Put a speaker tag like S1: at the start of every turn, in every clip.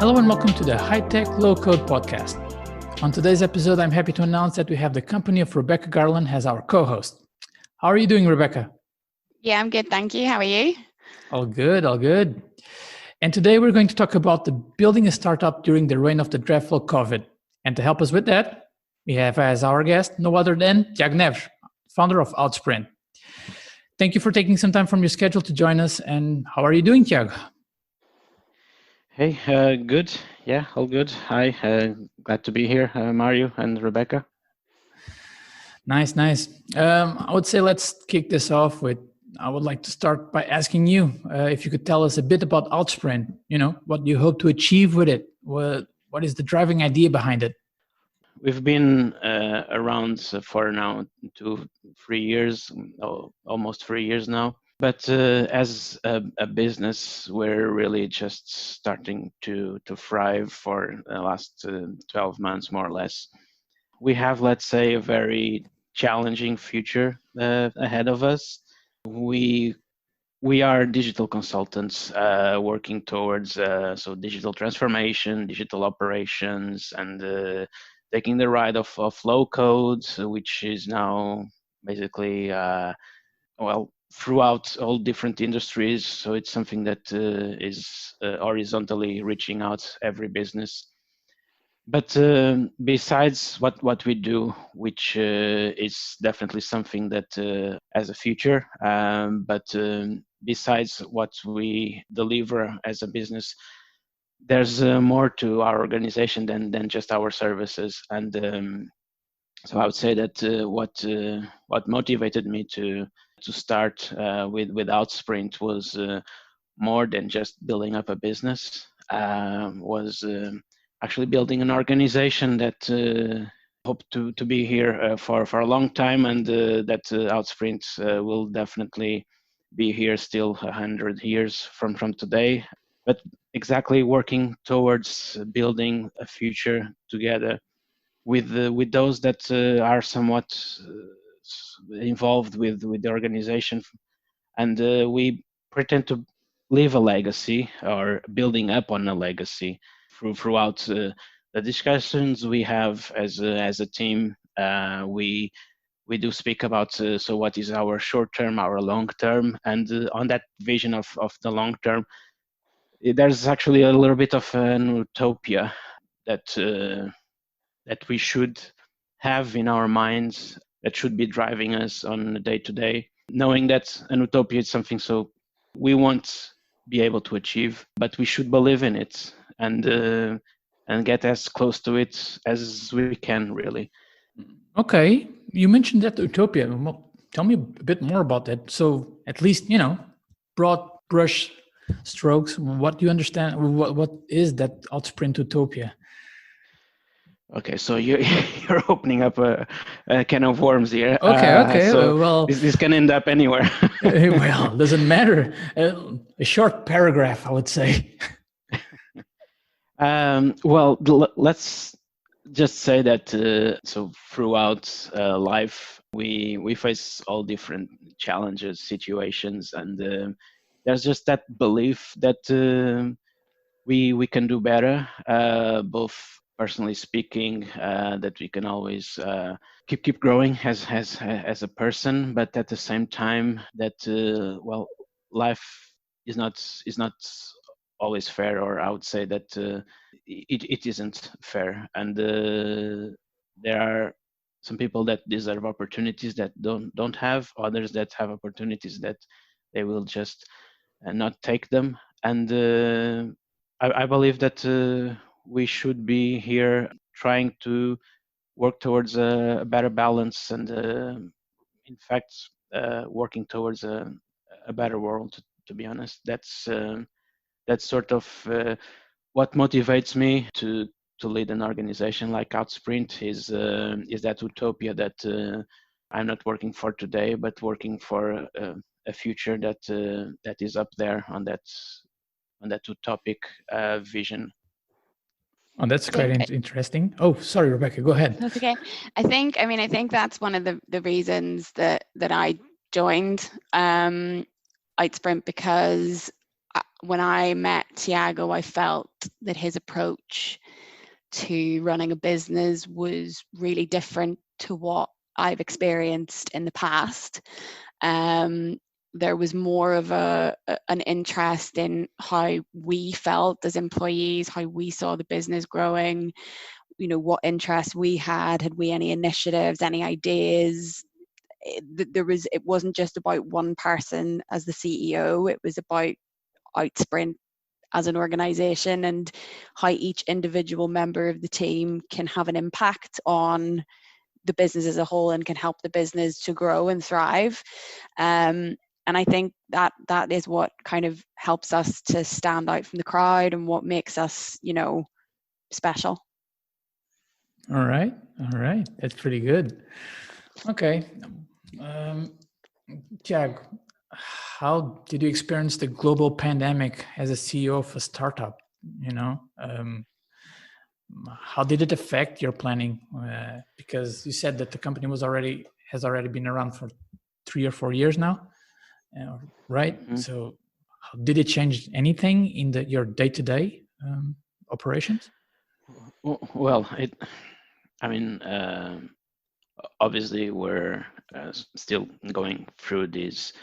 S1: Hello and welcome to the High Tech Low Code podcast. On today's episode, I'm happy to announce that we have the company of Rebecca Garland as our co-host. How are you doing, Rebecca?
S2: Yeah, I'm good, thank you. How are you?
S1: All good, all good. And today we're going to talk about the building a startup during the reign of the dreadful COVID. And to help us with that, we have as our guest no other than Tiago Neves, founder of Sprint. Thank you for taking some time from your schedule to join us. And how are you doing, Tiago?
S3: Hey, good. Yeah, all good. Hi, glad to be here, Mario and Rebecca.
S1: Nice. I would say let's kick this off with, I would like to start by asking you if you could tell us a bit about Sprint, what you hope to achieve with it. What is the driving idea behind it?
S3: We've been around for now 2-3 years, almost 3 years now. But as a business, we're really just starting to thrive for the last 12 months, more or less. We have, let's say, a very challenging future ahead of us. We are digital consultants working towards digital transformation, digital operations, and taking the ride of low code, which is now basically throughout all different industries. So it's something that is horizontally reaching out every business. But besides what we do, which is definitely something that has a future, besides what we deliver as a business, there's more to our organization than just our services. And so I would say that what motivated me to start with Sprint was more than just building up a business. Was actually building an organization that hope to be here for a long time, and that Sprint will definitely be here still 100 years from today. But exactly working towards building a future together with those that are somewhat involved with the organization, and we pretend to leave a legacy or building up on a legacy throughout the discussions we have as a team. We do speak about so what is our short term, our long term, and on that vision of the long term, there's actually a little bit of an utopia that we should have in our minds, that should be driving us on a day to day, knowing that an utopia is something so we won't be able to achieve, but we should believe in it and get as close to it as we can, really.
S1: Okay, you mentioned that utopia. Well, tell me a bit more about that. So at least, broad brush strokes, what do you understand? What is that Sprint utopia?
S3: Okay, so you're opening up a can of worms here.
S1: Okay.
S3: So
S1: well,
S3: this can end up anywhere.
S1: Well, doesn't matter. A short paragraph, I would say.
S3: Let's just say that so throughout life we face all different challenges, situations, and there's just that belief that we can do better, both personally speaking, that we can always keep growing as a person, but at the same time that life is not always fair, or I would say that it isn't fair, and there are some people that deserve opportunities that don't have, others that have opportunities that they will just not take them, and I believe that we should be here trying to work towards a better balance, and in fact working towards a better world, to be honest. That's sort of what motivates me to lead an organization like Sprint, is that utopia that I'm not working for today, but working for a future that is up there on that utopic vision.
S1: Oh, that's quite interesting. Oh, sorry, Rebecca, go ahead.
S2: That's okay. I think that's one of the reasons that I joined Sprint, because when I met Tiago, I felt that his approach to running a business was really different to what I've experienced in the past. There was more of an interest in how we felt as employees, how we saw the business growing, what interests we had we any initiatives, any ideas. It wasn't just about one person as the CEO, it was about Sprint as an organization and how each individual member of the team can have an impact on the business as a whole and can help the business to grow and thrive. And I think that is what kind of helps us to stand out from the crowd and what makes us, special.
S1: All right. That's pretty good. Okay. Tiago, how did you experience the global pandemic as a CEO of a startup? How did it affect your planning? Because you said that the company has already been around for 3 or 4 years now, right? Mm-hmm. So, how did it change anything in your day-to-day operations?
S3: Well, obviously we're still going through this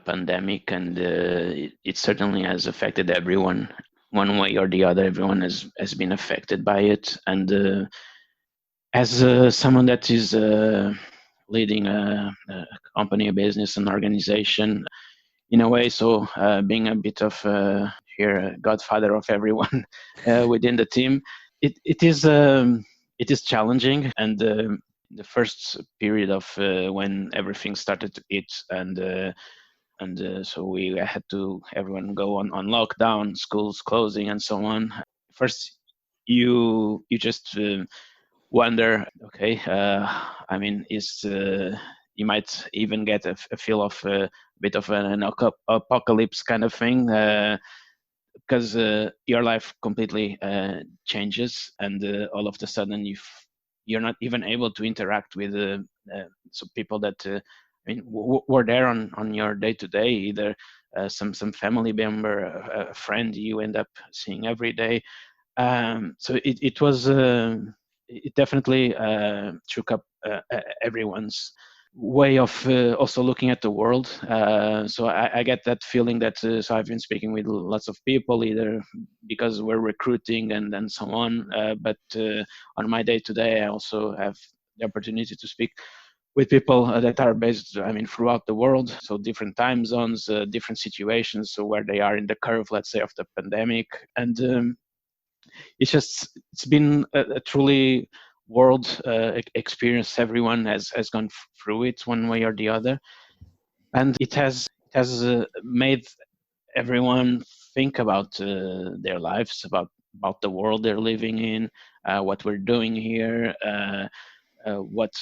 S3: pandemic, and it certainly has affected everyone one way or the other. Everyone has been affected by it, and as someone that is leading a company, a business, an organization, in a way, so being a bit of godfather of everyone within the team, it is challenging. And the first period of when everything started to hit, and so we had everyone go on lockdown, schools closing, and so on. First, you just wonder, okay, you might even get a feel of a bit of an apocalypse kind of thing, because your life completely changes, and all of a sudden you're not even able to interact with some people that were there on your day to day, either some family member, a friend you end up seeing every day. So it was it definitely shook up everyone's way of also looking at the world. So I get that feeling that so I've been speaking with lots of people, either because we're recruiting and so on, but on my day to day I also have the opportunity to speak with people that are based throughout the world, so different time zones, different situations, so where they are in the curve, let's say, of the pandemic. And it's been a truly world experience. Everyone has gone through it one way or the other, and it has made everyone think about their lives, about the world they're living in, what we're doing here, what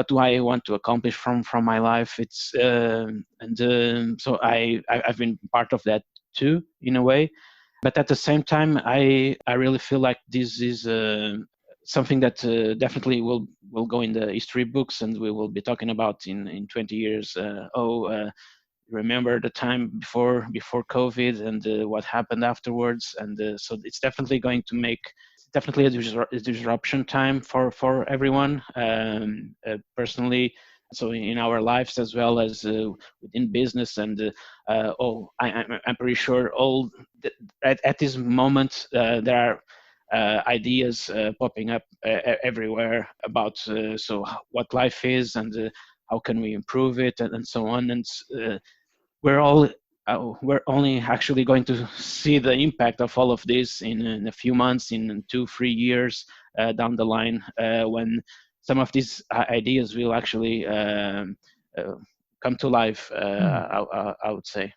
S3: do I want to accomplish from my life. It's so I've been part of that too, in a way. But at the same time, I really feel like this is something that definitely will go in the history books, and we will be talking about in 20 years. Remember the time before COVID, and what happened afterwards. And so it's definitely going to make definitely a disruption time for everyone, personally. So in our lives, as well as within business, and I'm pretty sure at this moment there are ideas popping up everywhere about so what life is, and how can we improve it, and so on. And we're only actually going to see the impact of all of this in a few months, in 2-3 years down the line, when some of these ideas will actually come to life, I would say.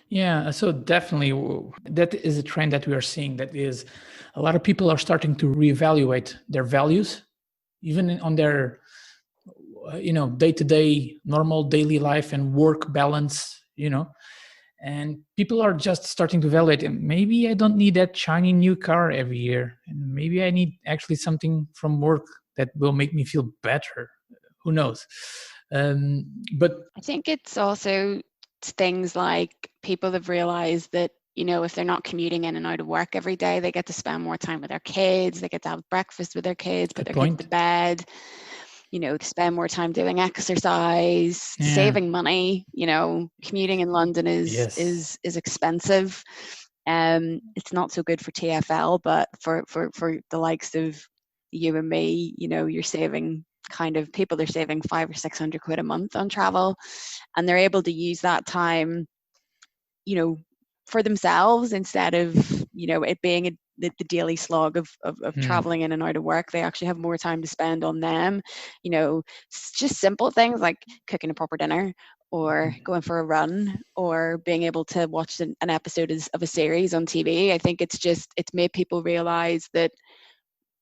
S1: Yeah, so definitely that is a trend that we are seeing. That is, a lot of people are starting to reevaluate their values, even on their day-to-day normal daily life and work balance, and people are just starting to evaluate, maybe I don't need that shiny new car every year, and maybe I need actually something from work that will make me feel better. Who knows? But
S2: I think it's also things like people have realized that You know, if they're not commuting in and out of work every day, they get to spend more time with their kids. They get to have breakfast with their kids, put their kids to bed, you know, to spend more time doing exercise, saving money. You know, commuting in London is expensive. It's not so good for TfL, but for the likes of you and me, you know, you're saving people are saving 500 or 600 quid a month on travel, and they're able to use that time, you know, for themselves instead of, you know, it being the daily slog of traveling in and out of work. They actually have more time to spend on them. You know, it's just simple things like cooking a proper dinner, or going for a run, or being able to watch an episode of a series on TV. I think it's made people realize that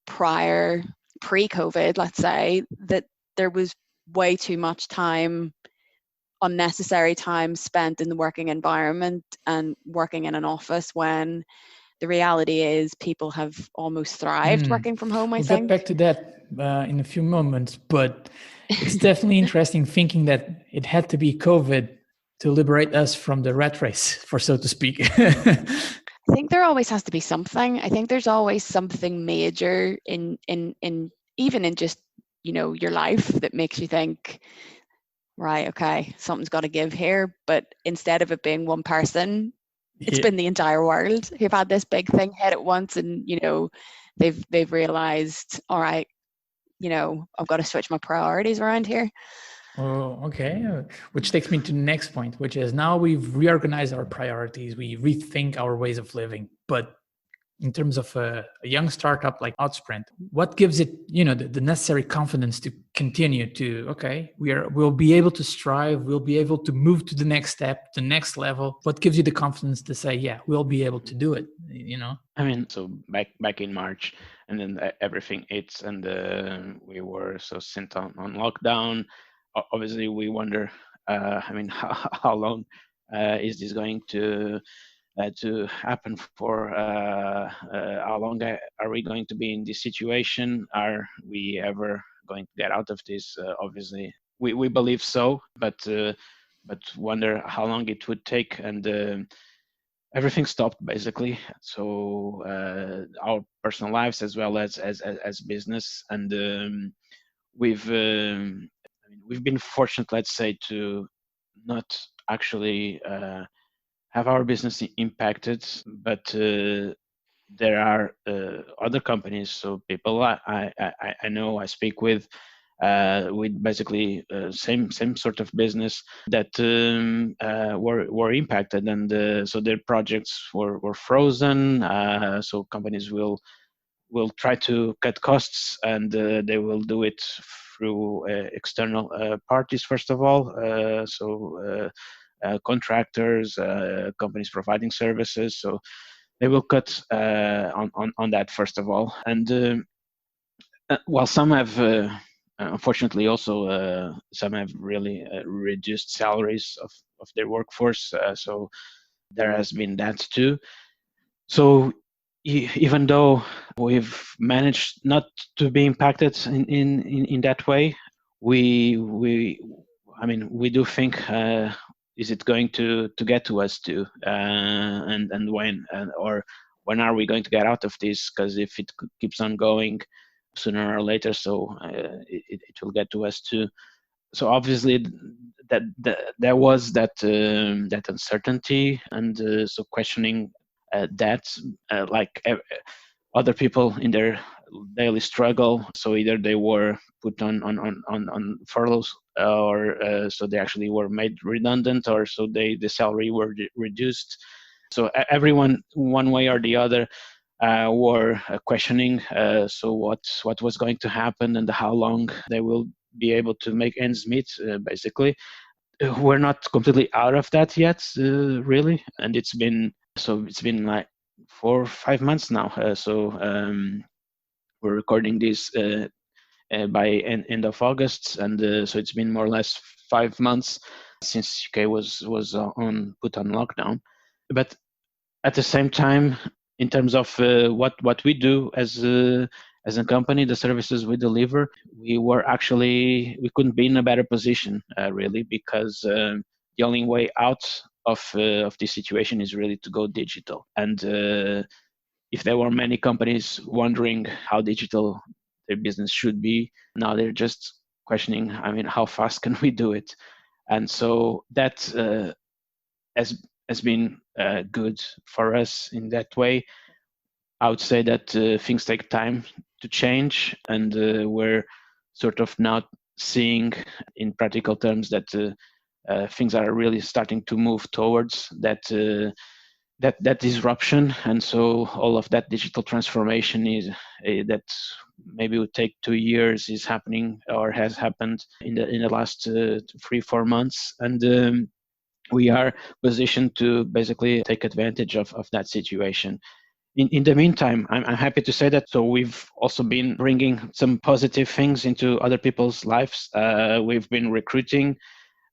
S2: pre-COVID, let's say, that there was way too much time, unnecessary time spent in the working environment and working in an office, when the reality is people have almost thrived working from home.
S1: We'll get back to that in a few moments, but it's definitely interesting thinking that it had to be COVID to liberate us from the rat race, for so to speak.
S2: I think there always has to be something. I think there's always something major in even in just, you know, your life that makes you think, right, okay, something's got to give here. But instead of it being one person, it's been the entire world who've had this big thing hit at once, and, you know, they've realized, all right, you know, I've got to switch my priorities around here.
S1: Oh, okay. Which takes me to the next point, which is now we've reorganized our priorities, we rethink our ways of living. But in terms of a young startup like Outsprint, what gives it, you know, the necessary confidence to continue to, okay, we'll be able to strive, we'll be able to move to the next step, the next level? What gives you the confidence to say, yeah, we'll be able to do it, you know?
S3: I mean, so back in March, and then everything hits, and we were so sent on lockdown. Obviously, we wonder, I mean, how long is this going to happen for? How long are we going to be in this situation? Are we ever going to get out of this? Obviously, we believe so, but wonder how long it would take. And everything stopped basically. So our personal lives as well as business, and we've been fortunate, let's say, to not actually have our business impacted, but there are other companies, so people I know, I speak with basically same sort of business that were impacted, and so their projects were frozen. So companies will try to cut costs, and they will do it through external parties first of all. Contractors, companies providing services. So they will cut on that first of all. And while some have, unfortunately, also some have really reduced salaries of their workforce. So there has been that too. So even though we've managed not to be impacted in that way, we I mean, we do think, is it going to get to us too, and when, or when are we going to get out of this? Because if it keeps on going, sooner or later, so it will get to us too. So obviously that there was that uncertainty, and so questioning that, like other people in their daily struggle. So either they were put on furloughs, or so they actually were made redundant, or so the salary were reduced. So everyone, one way or the other, were questioning so what was going to happen, and how long they will be able to make ends meet, basically. We're not completely out of that yet, really, and it's been like 4 or 5 months now. We're recording this by end of August, and so it's been more or less 5 months since UK was put on lockdown. But at the same time, in terms of what we do as a company, the services we deliver, we couldn't be in a better position, really, because the only way out of this situation is really to go digital. And if there were many companies wondering how digital their business should be, now they're just questioning, I mean, how fast can we do it? And so that has been good for us in that way. I would say that things take time to change, and we're sort of now seeing in practical terms that things are really starting to move towards that disruption. And so all of that digital transformation is that maybe would take 2 years is happening or has happened in the last 3-4 months. And we are positioned to basically take advantage of that situation. In the meantime, I'm happy to say that. So we've also been bringing some positive things into other people's lives. We've been recruiting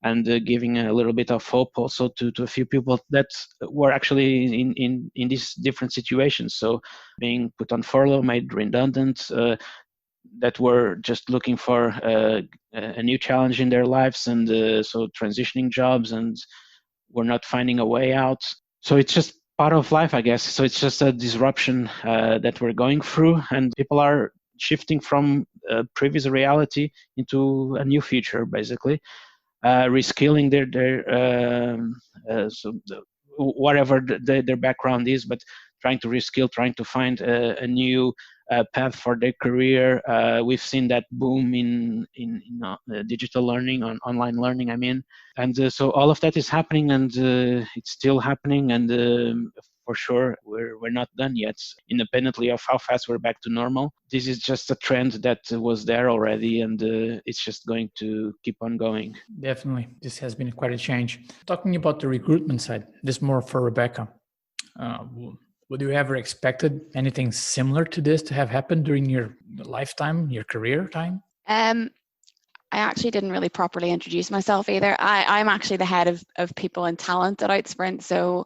S3: and giving a little bit of hope also to a few people that were actually in these different situations. So being put on furlough, made redundant, that were just looking for a new challenge in their lives, and so transitioning jobs, and were not finding a way out. So it's just part of life, I guess. So it's just a disruption that we're going through, and people are shifting from previous reality into a new future, basically. Reskilling whatever their background is, but trying to reskill, trying to find a new path for their career. We've seen that boom in digital learning, online learning, I mean. And so all of that is happening, and it's still happening, and for sure we're not done yet, independently of how fast we're back to normal. This is just a trend that was there already, and it's just going to keep on going.
S1: Definitely, this has been quite a change. Talking about the recruitment side, this more for Rebecca. Would you ever expected anything similar to this to have happened during your lifetime, your career time?
S2: I actually didn't really properly introduce myself either. I'm actually the head of people and talent at Sprint, so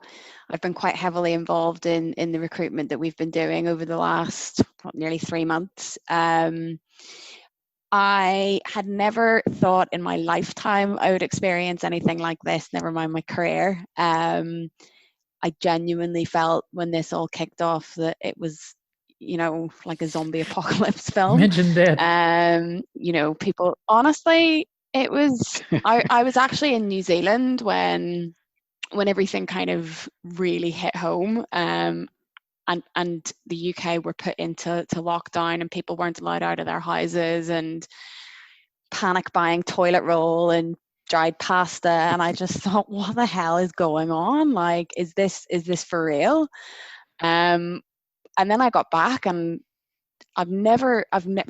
S2: I've been quite heavily involved in the recruitment that we've been doing over the last nearly 3 months. I had never thought in my lifetime I would experience anything like this, never mind my career. I genuinely felt when this all kicked off that it was, like a zombie apocalypse film.
S1: Imagine that.
S2: People, honestly, it was, I was actually in New Zealand when everything kind of really hit home. And the UK were put into lockdown, and people weren't allowed out of their houses, and panic buying toilet roll and dried pasta. And I just thought, what the hell is going on? Like, is this for real? And then I got back, and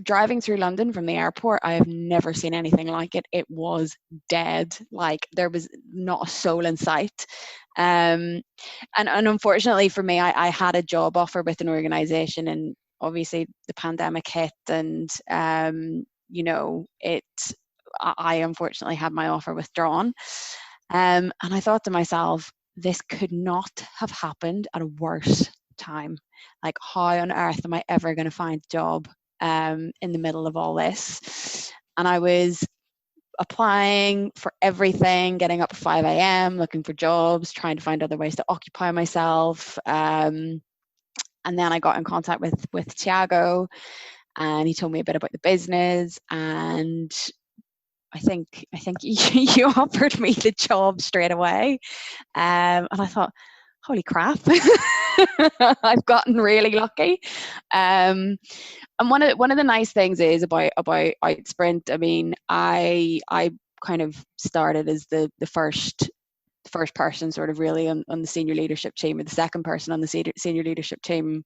S2: driving through London from the airport, I have never seen anything like it. It was dead. Like, there was not a soul in sight. And unfortunately for me, I had a job offer with an organization, and obviously the pandemic hit, and I unfortunately had my offer withdrawn. And I thought to myself, this could not have happened at a worse time. Like, how on earth am I ever going to find a job in the middle of all this? And I was applying for everything, getting up at 5 a.m, looking for jobs, trying to find other ways to occupy myself. And then I got in contact with Tiago, and he told me a bit about the business, and I think you offered me the job straight away. And I thought, holy crap, I've gotten really lucky. And one of the nice things is about Sprint. I mean, I kind of started as the first person sort of really on the senior leadership team, or the second person on the senior leadership team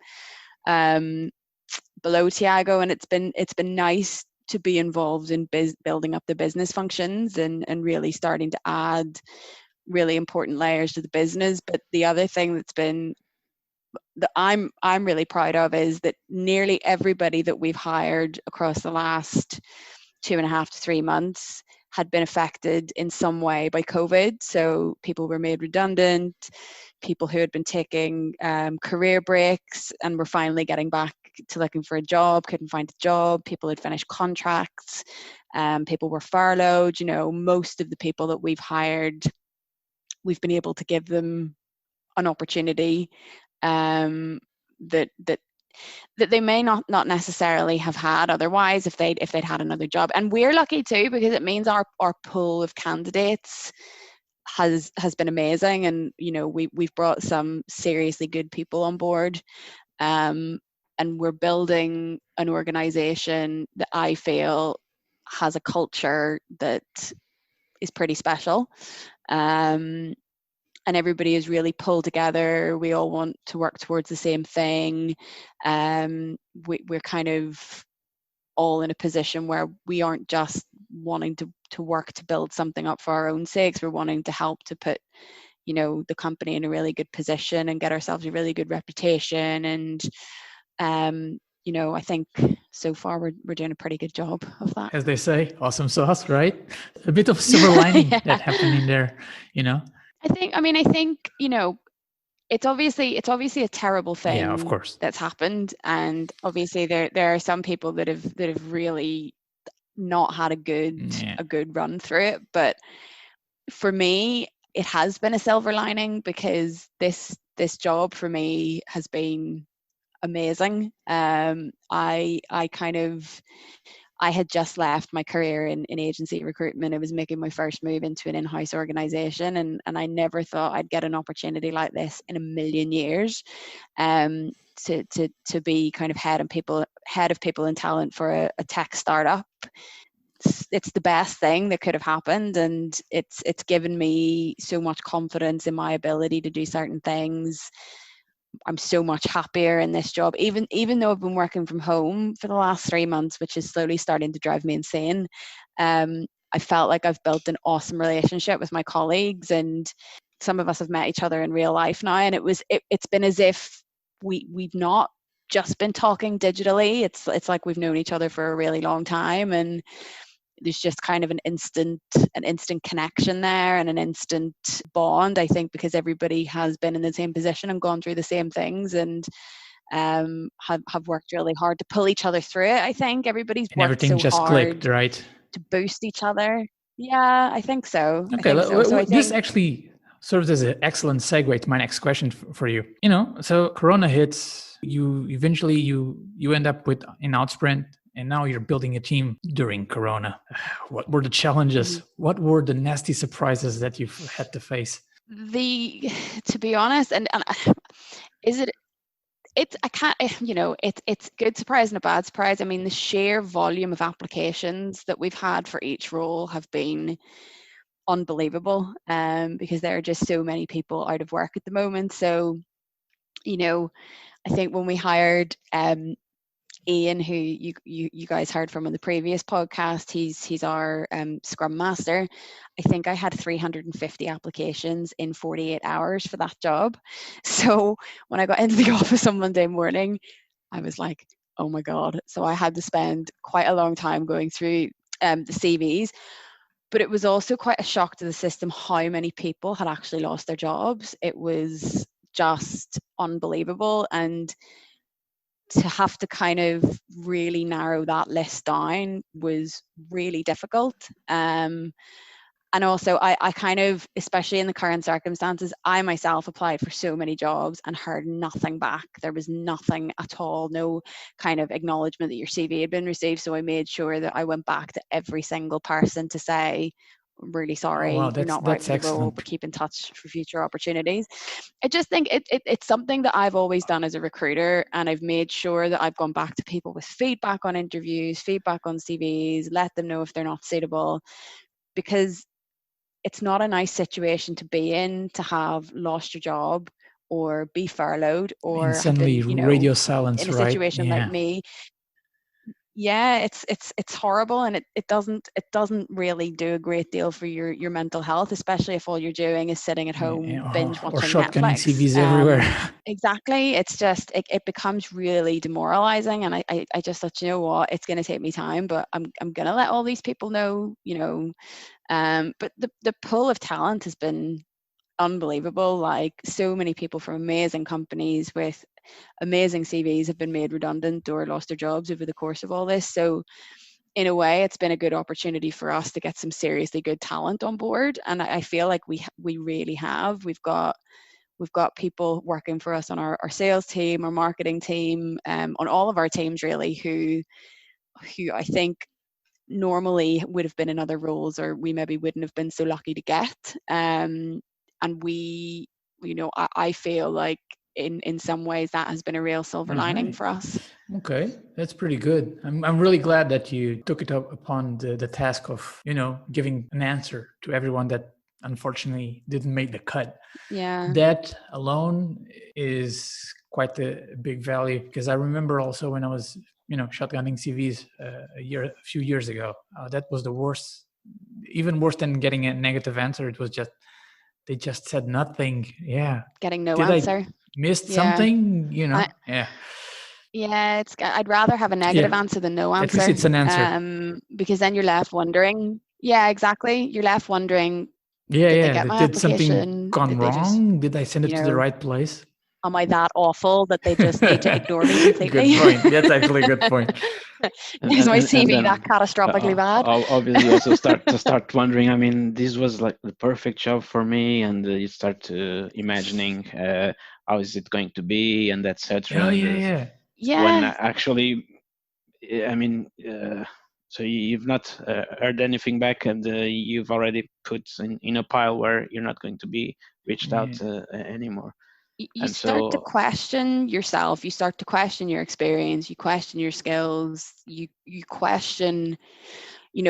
S2: below Tiago, and it's been nice to be involved in building up the business functions and really starting to add really important layers to the business. But the other thing that I'm really proud of is that nearly everybody that we've hired across the last 2.5 to 3 months had been affected in some way by COVID. So people were made redundant, people who had been taking career breaks and were finally getting back to looking for a job, couldn't find a job, people had finished contracts, people were furloughed. Most of the people that we've hired we've been able to give them an opportunity that they may not necessarily have had otherwise if they'd had another job. And we're lucky too, because it means our pool of candidates has been amazing, and we've brought some seriously good people on board, and we're building an organization that I feel has a culture that is pretty special, and everybody is really pulled together. We all want to work towards the same thing. We're kind of all in a position where we aren't just wanting to work to build something up for our own sakes. We're wanting to help to put the company in a really good position and get ourselves a really good reputation. And I think so far we're doing a pretty good job of that.
S1: As they say, awesome sauce, right? A bit of silver lining
S2: Yeah.
S1: that happened in there,
S2: I think it's obviously a terrible thing,
S1: Yeah, of course,
S2: that's happened, and obviously there are some people that have really not had a good run through it. But for me, it has been a silver lining, because this job for me has been amazing. I had just left my career in agency recruitment. I was making my first move into an in-house organization, and I never thought I'd get an opportunity like this in a million years, to be kind of head of people and talent for a tech startup. It's the best thing that could have happened, and it's given me so much confidence in my ability to do certain things. I'm so much happier in this job, even though I've been working from home for the last 3 months, which is slowly starting to drive me insane. I felt like I've built an awesome relationship with my colleagues, and some of us have met each other in real life now, and it's been as if we've not just been talking digitally. It's like we've known each other for a really long time, and there's just kind of an instant connection there, and an instant bond, I think, because everybody has been in the same position and gone through the same things, and have worked really hard to pull each other through it. I think everybody's
S1: and
S2: worked
S1: everything
S2: so
S1: just
S2: hard
S1: clicked, right?
S2: to boost each other. Yeah, I think so.
S1: Okay,
S2: So I
S1: this
S2: think
S1: actually serves as an excellent segue to my next question for you. So Corona hits, you eventually you end up with in Outsprint, and now you're building a team during Corona. What were the challenges? What were the nasty surprises that you've had to face?
S2: To be honest, and is it? It's good surprise and a bad surprise. I mean, the sheer volume of applications that we've had for each role have been unbelievable, because there are just so many people out of work at the moment. So, I think when we hired Ian, who you guys heard from on the previous podcast, he's our Scrum Master. I think I had 350 applications in 48 hours for that job. So when I got into the office on Monday morning, I was like, oh my God. So I had to spend quite a long time going through the CVs. But it was also quite a shock to the system how many people had actually lost their jobs. It was just unbelievable. And to have to kind of really narrow that list down was really difficult. And also I kind of, especially in the current circumstances, I myself applied for so many jobs and heard nothing back. There was nothing at all, no kind of acknowledgement that your CV had been received. So I made sure that I went back to every single person to say, I'm really sorry,
S1: wow,
S2: you're not right for the role, but keep in touch for future opportunities. I just think it's something that I've always done as a recruiter, and I've made sure that I've gone back to people with feedback on interviews, feedback on CVs, let them know if they're not suitable, because it's not a nice situation to be in, to have lost your job or be furloughed or
S1: and
S2: have
S1: suddenly
S2: been,
S1: radio silence,
S2: in a
S1: right?
S2: situation like me. Yeah, it's horrible, and it doesn't really do a great deal for your mental health, especially if all you're doing is sitting at home binge watching
S1: or shotgunning
S2: Netflix.
S1: CVs everywhere.
S2: Exactly. It's just it becomes really demoralizing, and I just thought, you know what, it's going to take me time, but I'm going to let all these people know, but the pool of talent has been unbelievable. Like, so many people from amazing companies with amazing CVs have been made redundant or lost their jobs over the course of all this. So in a way, it's been a good opportunity for us to get some seriously good talent on board. And I feel like we really have. We've got people working for us on our sales team, our marketing team, on all of our teams really, who I think normally would have been in other roles, or we maybe wouldn't have been so lucky to get. And we, I feel like in some ways that has been a real silver lining for us.
S1: Okay, that's pretty good. I'm really glad that you took it up upon the task of, giving an answer to everyone that unfortunately didn't make the cut.
S2: Yeah.
S1: That alone is quite a big value, because I remember also when I was, shotgunning CVs a few years ago, that was the worst, even worse than getting a negative answer. It was just, they just said nothing. Yeah.
S2: Getting no
S1: Did
S2: answer.
S1: I missed something? Yeah.
S2: Yeah, I'd rather have a negative answer than no answer.
S1: At least it's an answer.
S2: Because then you're left wondering. Yeah, exactly. You're left wondering.
S1: Yeah,
S2: did they get my
S1: did something
S2: application?
S1: gone wrong? Did I send it to the right place?
S2: Am I that awful that they just need to ignore me completely?
S1: Good point. That's actually a good point.
S2: Is my CV that catastrophically bad?
S3: Obviously, also start wondering. I mean, this was like the perfect job for me, and you start to imagining how is it going to be, and etc.
S1: Oh yeah.
S3: When actually, I mean, so you've not heard anything back, and you've already put in a pile where you're not going to be reached out anymore.
S2: You start to question yourself. You start to question your experience. You question your skills. You question.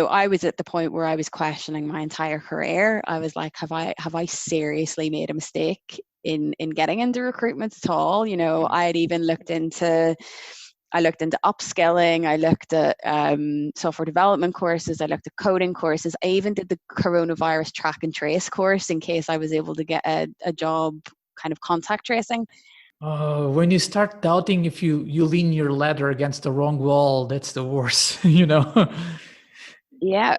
S2: I was at the point where I was questioning my entire career. I was like, have I seriously made a mistake in getting into recruitment at all? I had even looked into upskilling. I looked at software development courses. I looked at coding courses. I even did the coronavirus track and trace course in case I was able to get a job kind of contact tracing.
S1: When you start doubting if you lean your ladder against the wrong wall, that's the worst,
S2: Yeah.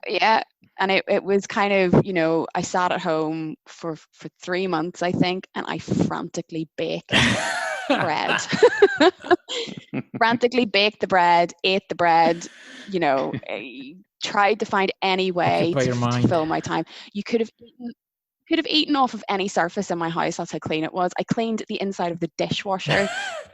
S2: And it was kind of, I sat at home for 3 months, I think, and I frantically baked bread. Frantically baked the bread, ate the bread, tried to find any way to fill my time. You could have eaten off of any surface in my house. That's how clean it was. I cleaned the inside of the dishwasher.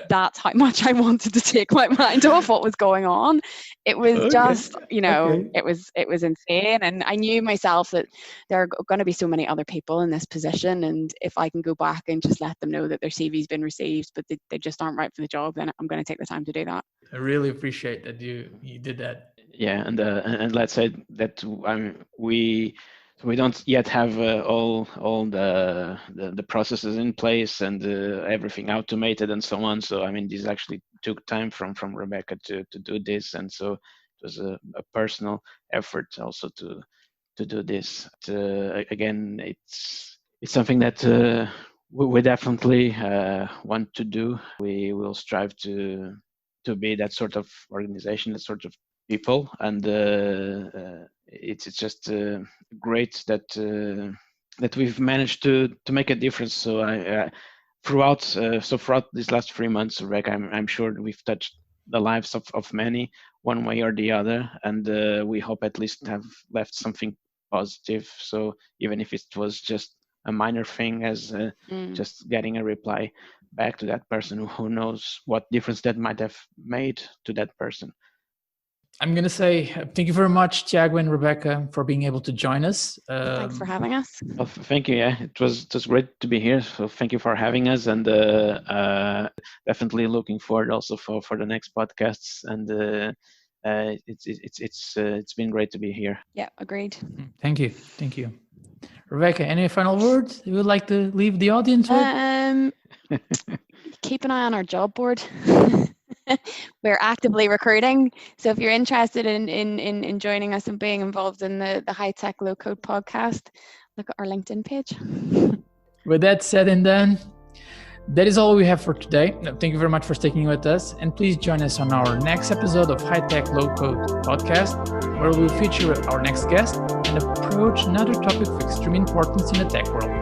S2: That's how much I wanted to take my mind off what was going on. It was just, it was insane. And I knew myself that there are going to be so many other people in this position. And if I can go back and just let them know that their CV's been received, but they just aren't right for the job, then I'm going to take the time to do that.
S1: I really appreciate that you did that.
S3: Yeah, and let's say that we don't yet have all the processes in place and everything automated and so on. So I mean, this actually took time from Rebecca to do this, and so it was a personal effort also to do this. Again, it's something that we definitely want to do. We will strive to be that sort of organization, that sort of people, and it's just great that we've managed to make a difference. So throughout these last 3 months, Rebecca, I'm sure we've touched the lives of many one way or the other, and we hope at least have left something positive. So even if it was just a minor thing, as just getting a reply back to that person, who knows what difference that might have made to that person.
S1: I'm going to say thank you very much, Tiago and Rebecca, for being able to join us.
S2: Thanks for having us.
S3: Well, thank you. Yeah, it was great to be here. So thank you for having us, and definitely looking forward also for the next podcasts. And it's been great to be here.
S2: Yeah, agreed.
S1: Thank you. Rebecca, any final words you would like to leave the audience with?
S2: Keep an eye on our job board. We're actively recruiting. So if you're interested in joining us and being involved in the High Tech Low Code podcast, look at our LinkedIn page.
S1: With that said and done, that is all we have for today. Thank you very much for sticking with us. And please join us on our next episode of High Tech Low Code podcast, where we'll feature our next guest and approach another topic of extreme importance in the tech world.